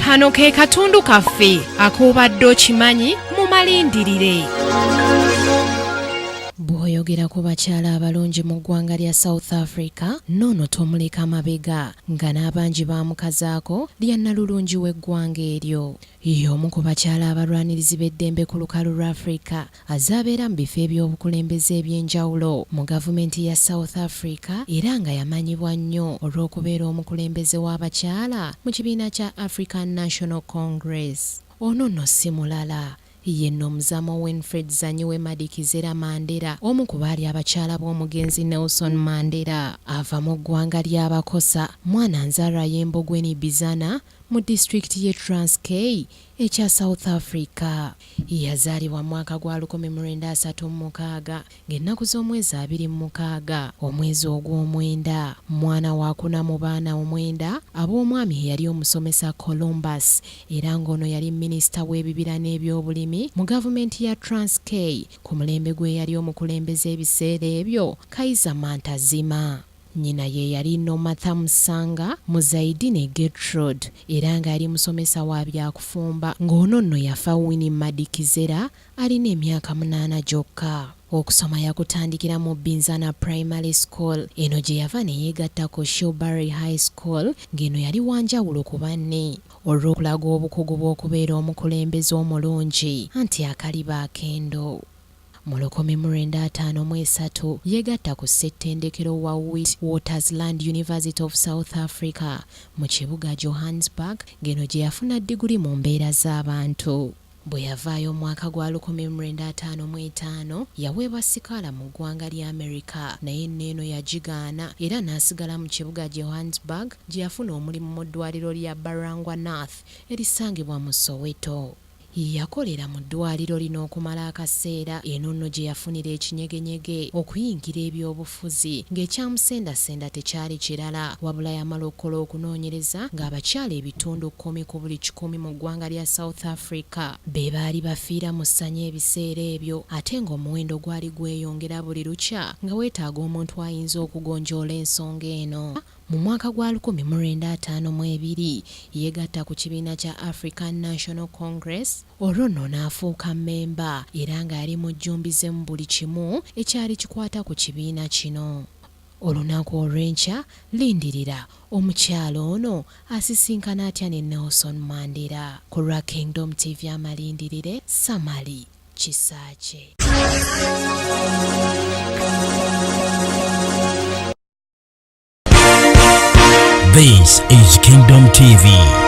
Kano ke katundu kaffe akobadde okimanyi mu malindirire. Bw'oyogera ku bakyala abalungi mu ggwanga lya South Africa, noono tomuleka mabega nga n'abangi baamukazaako lya nnalulungi w'eggwanga eryo. Y'omu ku bakyala abalwanirizi b'eddembe ku lukalu lwa Africa azaabeera mu bifo eby'obukulembeze eby'enjawulo mu gavumenti ya South Africa era nga yamanyibwa nnyo olw'okubeera omukulembeze w'abakyala mu kibiina kya African National Congress. Ono nno si mulala. Yenno Muzamo Winfred Zanyiwe Madikizela Mandela, omu ku baali abakyala b'omugenzi Nelson Mandela, ava mu ggwanga ly'abakosa mwana nzaalwa y'Embogweni Bizana mu disitulikiti y'e Transkei ekya South Africa. Yazaalibwa mu mwaka gwa 1936 ng'ennaku z'omwezi 26 omwezi ogw'omwenda. Mwana wa kuna mu baana 9 ab'omwami yali omusomesa Columbus era ng'ono yali minisita w'ebibira n'ebyobulimi mu gavumenti ya Transkei ku mulembe gwe yali omukulembeze ebiseera ebyo Kaiza Mantazima. Nnyina ye yali Nomatha Musanga Muzaidine Gertrude era nga yali musomesa wa byakufumba ng'ono nno yafa Winnie Madikizela alina emyaka 8 gyokka. Okusoma yakutandikira mu Binzana Primary School, eno gye yava ne yeegatta ku Shewbury High School ng'eno yali wanjawulo ku banne olw'okulaga obukugu bw'okubeera omukulembeze omulungi anti akaliba akendo. Mu 1953 yeegatta ku ssettendekero wa Witwatersrand University of South Africa mu kibuga Johannesburg ng'eno gye yafuna diguli mu mbeera z'abantu. Bwe yavaayo omwaka gwa 1955 yaweebwa sikaala mu ggwanga lya Amerika naye nneeno yagigaana era n'asigala mu kibuga Johannesburg gye yafuna omulimu mu ddwaliro lya Baragwa North erisangibwa mu Soweto. Yakolera mu ddwaliro lino okumala akaseera eno nno gye yafunira ekinyegenyege okuyingira ebyobufuzi ng'ekyamusendasenda tekyali kirala wabula yamala okukola okunoonyereza ng'abakyala ebitundu 10 ku buli 100 mu ggwanga lya South Africa be baali bafiira mu ssanya ebiseera ebyo ate ng'omuwendo gwali gweyongera buli lukya nga weetaaga omuntu ayinza okugonjoola ensonga eno. Mu mwaka gwa 1952 yeegatta ku kibiina kya African National Congress olwo nno n'afuuka mmemba era nga yali mujjumbize mu buli kimu ekyali kikwata ku kibiina kino. Olunaku olw'enkya lindirira omukyala ono asisinkana atya ne Nelson Mandela. Ku lwa Kingdom TV amalindirire Samali Kisaache. This is Kingdom TV.